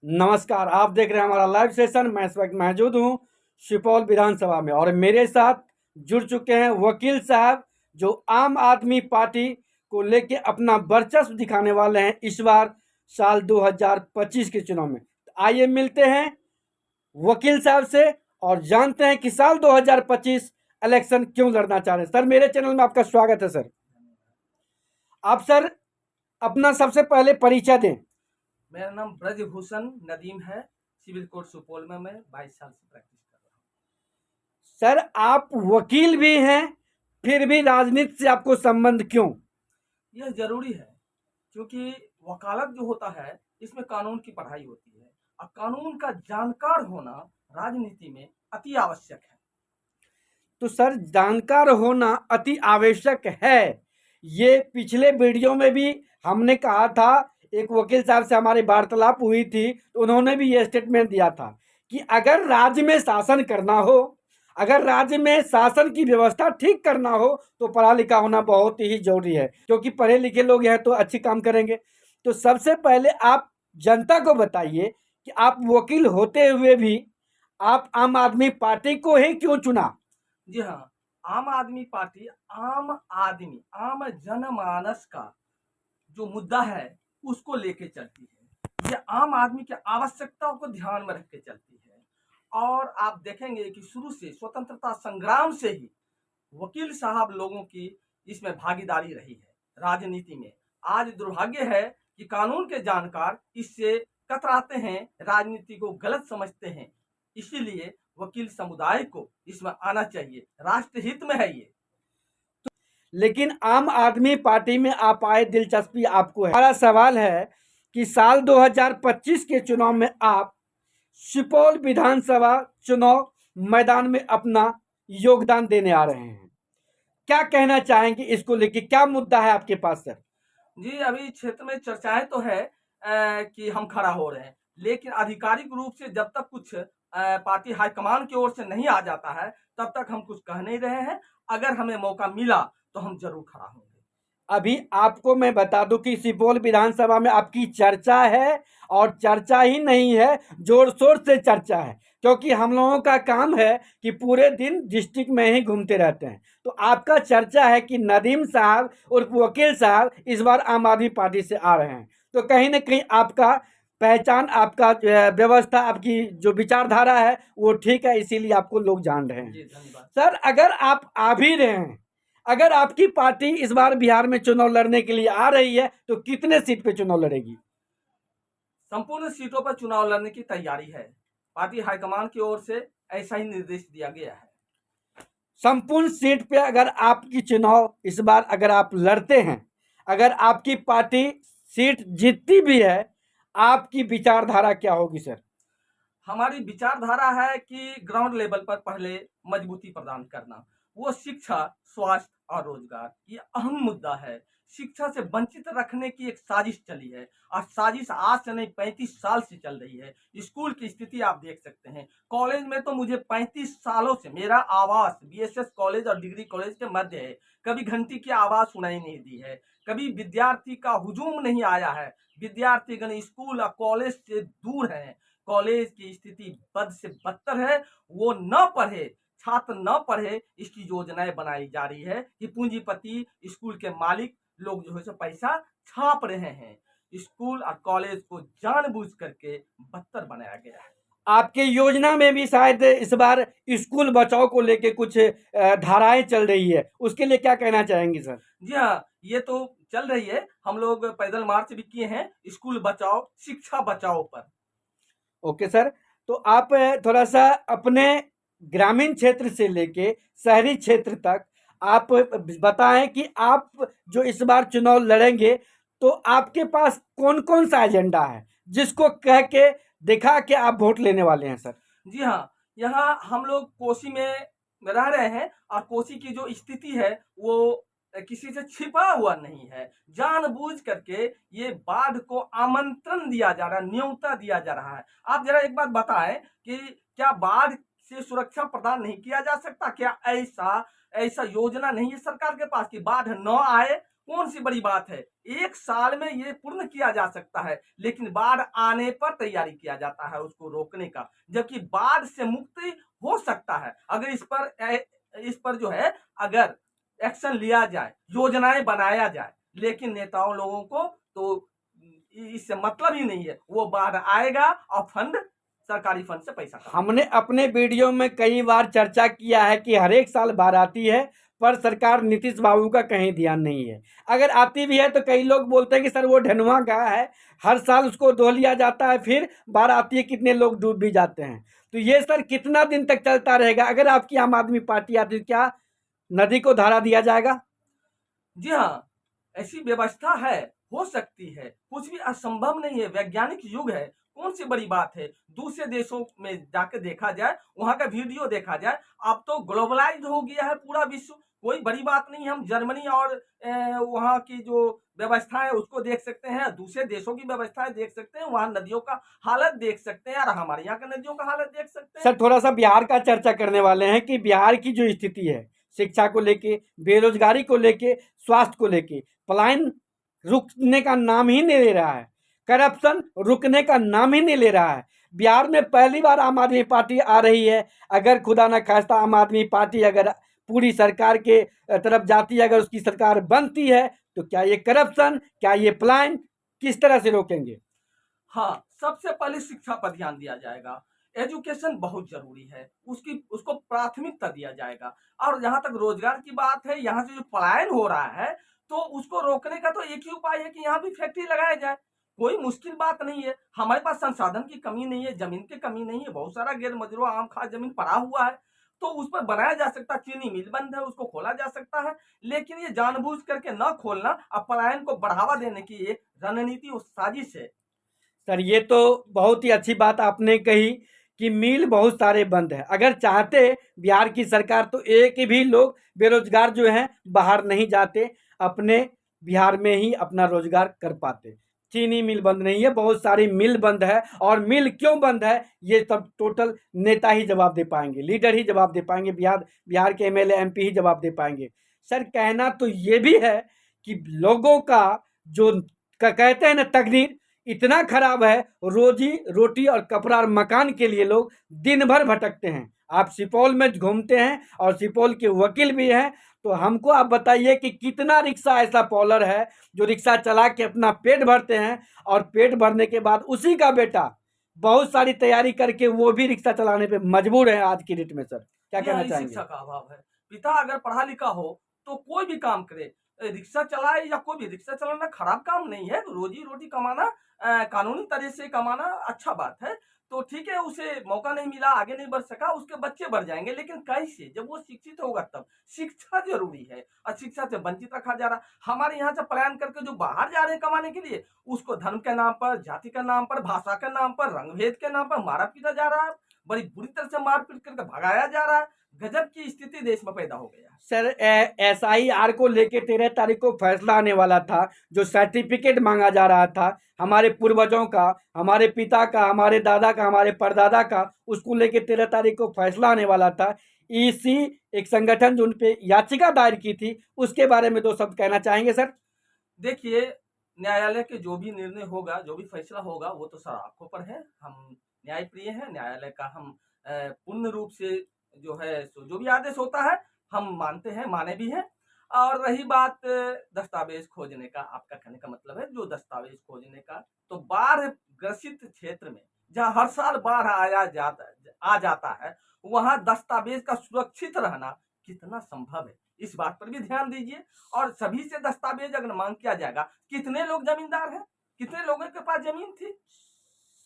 नमस्कार, आप देख रहे हैं हमारा लाइव सेशन। मैं इस वक्त मौजूद हूं सुपौल विधानसभा में और मेरे साथ जुड़ चुके हैं वकील साहब, जो आम आदमी पार्टी को लेके अपना वर्चस्व दिखाने वाले हैं इस बार साल 2025 के चुनाव में। आइए मिलते हैं वकील साहब से और जानते हैं कि साल 2025 इलेक्शन क्यों लड़ना चाह रहे हैं। सर, मेरे चैनल में आपका स्वागत है। सर, आप सर अपना सबसे पहले परिचय दें। मेरा नाम ब्रजभूषण नदीम है। सिविल कोर्ट सुपौल में मैं 22 साल से प्रैक्टिस कर रहा हूँ। सर, आप वकील भी हैं, फिर भी राजनीति से आपको संबंध क्यों? यह जरूरी है क्योंकि वकालत जो होता है इसमें कानून की पढ़ाई होती है और कानून का जानकार होना राजनीति में अति आवश्यक है। तो सर, जानकार होना अति आवश्यक है। ये पिछले वीडियो में भी हमने कहा था, एक वकील साहब से हमारी वार्तालाप हुई थी तो उन्होंने भी ये स्टेटमेंट दिया था कि अगर राज्य में शासन करना हो, अगर राज्य में शासन की व्यवस्था ठीक करना हो तो पढ़ा लिखा होना बहुत ही जरूरी है, क्योंकि पढ़े लिखे लोग हैं तो अच्छी काम करेंगे। तो सबसे पहले आप जनता को बताइए कि आप वकील होते हुए भी आप आम आदमी पार्टी को ही क्यों चुना? जी हाँ, आम आदमी पार्टी आम जनमानस का जो मुद्दा है उसको लेके चलती है। ये आम आदमी की आवश्यकताओं को ध्यान में रख के चलती है और आप देखेंगे कि शुरू से स्वतंत्रता संग्राम से ही वकील साहब लोगों की इसमें भागीदारी रही है राजनीति में। आज दुर्भाग्य है कि कानून के जानकार इससे कतराते हैं, राजनीति को गलत समझते हैं। इसीलिए वकील समुदाय को इसमें आना चाहिए, राष्ट्रहित में है ये। लेकिन आम आदमी पार्टी में आप आए, दिलचस्पी आपको है। हमारा सवाल है कि साल 2025 के चुनाव में आप सुपौल विधानसभा चुनाव मैदान में अपना योगदान देने आ रहे हैं। क्या कहना चाहेंगे इसको लेके? क्या मुद्दा है आपके पास सर? जी, अभी क्षेत्र में चर्चाएं तो है कि हम खड़ा हो रहे हैं, लेकिन आधिकारिक रूप से जब तक कुछ पार्टी हाईकमान की ओर से नहीं आ जाता है तब तक हम कुछ कह नहीं रहे हैं। अगर हमें मौका मिला तो हम जरूर खड़ा होंगे। अभी आपको मैं बता दूं कि सुपौल विधानसभा में आपकी चर्चा है, और चर्चा ही नहीं है, जोर शोर से चर्चा है, क्योंकि हम लोगों का काम है कि पूरे दिन डिस्ट्रिक्ट में ही घूमते रहते हैं। तो आपका चर्चा है कि नदीम साहब और वकील साहब इस बार आम आदमी पार्टी से आ रहे हैं। तो कहीं ना कहीं आपका पहचान, आपका व्यवस्था, आपकी जो विचारधारा है वो ठीक है, इसीलिए आपको लोग जान रहे हैं। जी, धन्यवाद। सर, अगर आप आ भी रहे हैं, अगर आपकी पार्टी इस बार बिहार में चुनाव लड़ने के लिए आ रही है तो कितने सीट पे चुनाव लड़ेगी? संपूर्ण सीटों पर चुनाव लड़ने की तैयारी है। पार्टी हाईकमान की ओर से ऐसा ही निर्देश दिया गया है। संपूर्ण सीट पे अगर आपकी चुनाव इस बार अगर आप लड़ते हैं, अगर आपकी पार्टी सीट जीतती भी है, आपकी विचारधारा क्या होगी सर? हमारी विचारधारा है कि ग्राउंड लेवल पर पहले मजबूती प्रदान करना, वो शिक्षा, स्वास्थ्य और रोजगार, ये अहम मुद्दा है। शिक्षा से वंचित रखने की एक साजिश चली है और साजिश आज से नहीं 35 साल से चल रही है। स्कूल की स्थिति आप देख सकते हैं। कॉलेज में तो मुझे 35 सालों से मेरा आवास बीएसएस कॉलेज और डिग्री कॉलेज के मध्य है। कभी घंटी की आवाज सुनाई नहीं दी है, कभी विद्यार्थी का हुजूम नहीं आया है। विद्यार्थीगण स्कूल और कॉलेज से दूर हैं। कॉलेज की स्थिति बद से बदतर है। वो न पढ़े, छात्र न पढ़े, इसकी योजनाएं बनाई जा रही है कि पूंजीपति स्कूल के मालिक लोग जो है सो पैसा छाप रहे हैं। स्कूल और कॉलेज को जानबूझ करके बदतर बनाया गया है। आपके योजना में भी शायद इस बार स्कूल बचाओ को लेके कुछ धाराएं चल रही है, उसके लिए क्या कहना चाहेंगे सर? जी हाँ, ये तो चल रही है। हम लोग पैदल मार्च भी किए हैं स्कूल बचाओ शिक्षा बचाओ पर। ओके सर, तो आप थोड़ा सा अपने ग्रामीण क्षेत्र से लेके शहरी क्षेत्र तक आप बताएं कि आप जो इस बार चुनाव लड़ेंगे तो आपके पास कौन कौन सा एजेंडा है जिसको कह के दिखा के आप वोट लेने वाले हैं सर? जी हाँ, यहाँ हम लोग कोसी में रह रहे हैं और कोसी की जो स्थिति है वो किसी से छिपा हुआ नहीं है। जानबूझ करके ये बाढ़ को आमंत्रण दिया जा रहा है, न्योता दिया जा रहा है। आप जरा एक बात बताएं कि क्या बाढ़ से सुरक्षा प्रदान नहीं किया जा सकता? क्या ऐसा ऐसा योजना नहीं है सरकार के पास कि बाढ़ न आए? कौन सी बड़ी बात है, 1 साल में ये पूर्ण किया जा सकता है, लेकिन बाढ़ आने पर तैयारी किया जाता है उसको रोकने का, जबकि बाढ़ से मुक्ति हो सकता है अगर इस पर जो है अगर एक्शन लिया जाए, योजनाएं बनाया जाए। लेकिन नेताओं लोगों को तो इससे मतलब ही नहीं है, वो बाढ़ आएगा और सरकारी फंड से पैसा हमने अपने वीडियो में कई बार चर्चा किया है कि हर एक साल बाढ़ आती है, पर सरकार नीतीश बाबू का कहीं ध्यान नहीं है। अगर आती भी है तो कई लोग बोलते हैं कि सर वो ढनुआ गाय है, हर साल उसको धो लिया जाता है, फिर बाढ़ आती है, कितने लोग डूब भी जाते हैं। तो ये सर कितना दिन तक चलता रहेगा? अगर आपकी आम आदमी पार्टी आती तो क्या नदी को धारा दिया जाएगा? जी हाँ, ऐसी व्यवस्था है, हो सकती है, कुछ भी असंभव नहीं है, वैज्ञानिक युग है, कौन सी बड़ी बात है। दूसरे देशों में जाकर देखा जाए, वहां का वीडियो देखा जाए, अब तो ग्लोबलाइज्ड हो गया है पूरा विश्व, कोई बड़ी बात नहीं। हम जर्मनी और वहां की जो व्यवस्था है उसको देख सकते हैं, दूसरे देशों की व्यवस्थाएं देख सकते हैं, वहां नदियों का हालत देख सकते हैं और हमारे यहाँ का नदियों का हालत देख सकते हैं। सर थोड़ा सा बिहार का चर्चा करने वाले हैं कि बिहार की जो स्थिति है शिक्षा को लेके, बेरोजगारी को लेके, स्वास्थ्य को लेके, पलायन रुकने का नाम ही नहीं ले रहा है, करप्शन रुकने का नाम ही नहीं ले रहा है। बिहार में पहली बार आम आदमी पार्टी आ रही है। अगर खुदा न खास्ता आम आदमी पार्टी अगर पूरी सरकार के तरफ जाती है, अगर उसकी सरकार बनती है, तो क्या ये करप्शन, क्या ये पलायन किस तरह से रोकेंगे? हाँ, सबसे पहले शिक्षा पर ध्यान दिया जाएगा। एजुकेशन बहुत जरूरी है, उसको प्राथमिकता दिया जाएगा। और जहां तक रोजगार की बात है, यहाँ से जो पलायन हो रहा है, तो उसको रोकने का तो एक ही उपाय है कि यहाँ भी फैक्ट्री लगाया जाए। कोई मुश्किल बात नहीं है, हमारे पास संसाधन की कमी नहीं है, जमीन की कमी नहीं है, बहुत सारा गैर मजरूआ आम खास जमीन पड़ा हुआ है, तो उस पर बनाया जा सकता है। चीनी मिल बंद है, उसको खोला जा सकता है। लेकिन ये जानबूझ करके न खोलना और पलायन को बढ़ावा देने की एक रणनीति और साजिश है। सर ये तो बहुत ही अच्छी बात आपने कही कि मिल बहुत सारे बंद हैं। अगर चाहते बिहार की सरकार तो एक भी लोग बेरोजगार जो हैं बाहर नहीं जाते, अपने बिहार में ही अपना रोजगार कर पाते। चीनी मिल बंद नहीं है, बहुत सारी मिल बंद है। और मिल क्यों बंद है ये सब टोटल नेता ही जवाब दे पाएंगे, लीडर ही जवाब दे पाएंगे, बिहार के एमएलए एमपी ही जवाब दे पाएंगे। सर कहना तो ये भी है कि लोगों का जो कहते हैं ना तकदीर इतना खराब है, रोजी रोटी और कपड़ा और मकान के लिए लोग दिन भर भटकते हैं। आप सुपौल में घूमते हैं और सुपौल के वकील भी हैं, तो हमको आप बताइए कि कितना रिक्शा ऐसा पॉलर है जो रिक्शा चला के अपना पेट भरते हैं, और पेट भरने के बाद उसी का बेटा बहुत सारी तैयारी करके वो भी रिक्शा चलाने पे मजबूर है आज की डेट में। सर क्या कहना चाहेंगे? शिक्षा का अभाव है। पिता अगर पढ़ा लिखा हो तो कोई भी काम करे, रिक्शा चलाए या कोई भी, रिक्शा चलाना खराब काम नहीं है, रोजी रोटी कमाना, कानूनी तरह से कमाना अच्छा बात है। तो ठीक है, उसे मौका नहीं मिला, आगे नहीं बढ़ सका, उसके बच्चे बढ़ जाएंगे, लेकिन कैसे? जब वो शिक्षित होगा तब। शिक्षा जरूरी है और शिक्षा से वंचित रखा जा रहा। हमारे यहाँ से पलायन करके जो बाहर जा रहे हैं कमाने के लिए, उसको धर्म के नाम पर, जाति के नाम पर, भाषा के नाम पर, रंग भेद के नाम पर मारा पीटा जा रहा है, बड़ी बुरी तरह से मार पीट करके भगाया जा रहा है। गजब की स्थिति देश में पैदा हो गया है। सर एसआईआर को लेके 13 तारीख को फैसला आने वाला था। जो सर्टिफिकेट मांगा जा रहा था हमारे पूर्वजों का, हमारे पिता का, हमारे दादा का, हमारे परदादा का, उसको लेके 13 तारीख को फैसला आने वाला था। इसी एक संगठन जो उनपे याचिका दायर की थी, उसके बारे में 2 शब्द कहना चाहेंगे सर? देखिए, न्यायालय के जो भी निर्णय होगा, जो भी फैसला होगा, वो तो सर आंखों पर है। हम न्यायप्रिय हैं, न्यायालय का हम पूर्ण रूप से जो है जो भी आदेश होता है हम मानते हैं, माने भी हैं। और रही बात दस्तावेज खोजने का, आपका कहने का मतलब है जो दस्तावेज खोजने का, तो बाढ़ ग्रसित क्षेत्र में जहाँ हर साल बाढ़ आ जाता है, वहां दस्तावेज का सुरक्षित रहना कितना संभव है, इस बात पर भी ध्यान दीजिए। और सभी से दस्तावेज अगर मांग किया जाएगा, कितने लोग जमींदार हैं, कितने लोगों के पास जमीन थी?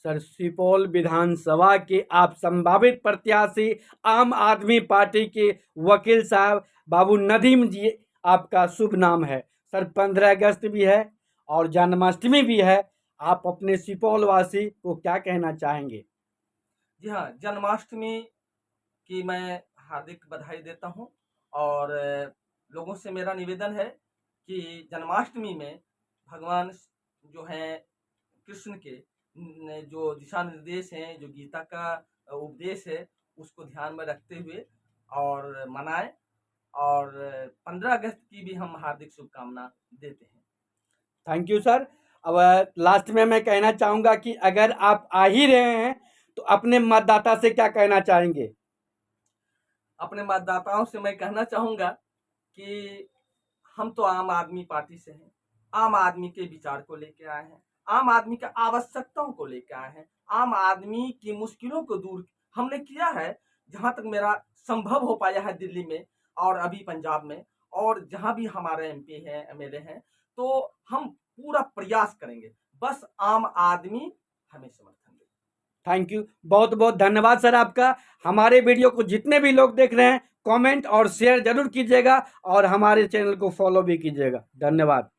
सर सुपौल विधानसभा के आप संभावित प्रत्याशी आम आदमी पार्टी के वकील साहब बाबू नदीम जी, आपका शुभ नाम है सर। 15 अगस्त भी है और जन्माष्टमी भी है, आप अपने सुपौल वासी को क्या कहना चाहेंगे? जी हाँ, जन्माष्टमी की मैं हार्दिक बधाई देता हूँ। और लोगों से मेरा निवेदन है कि जन्माष्टमी में भगवान जो हैं कृष्ण के जो दिशा निर्देश हैं, जो गीता का उपदेश है, उसको ध्यान में रखते हुए और मनाएं। और 15 अगस्त की भी हम हार्दिक शुभकामना देते हैं। Thank you sir. अब लास्ट में मैं कहना चाहूँगा कि अगर आप आ ही रहे हैं तो अपने मतदाता से क्या कहना चाहेंगे? अपने मतदाताओं से मैं कहना चाहूँगा कि हम तो आम आदमी पार्टी से हैं, आम आदमी के विचार को लेके आए हैं, आम आदमी की आवश्यकताओं को लेके आए हैं, आम आदमी की मुश्किलों को दूर हमने किया है। जहाँ तक मेरा संभव हो पाया है दिल्ली में और अभी पंजाब में और जहाँ भी हमारे एमपी हैं, एमएलए हैं, तो हम पूरा प्रयास करेंगे। बस आम आदमी हमें समर्थन दे। थैंक यू, बहुत बहुत धन्यवाद सर आपका। हमारे वीडियो को जितने भी लोग देख रहे हैं कमेंट और शेयर जरूर कीजिएगा और हमारे चैनल को फॉलो भी कीजिएगा। धन्यवाद।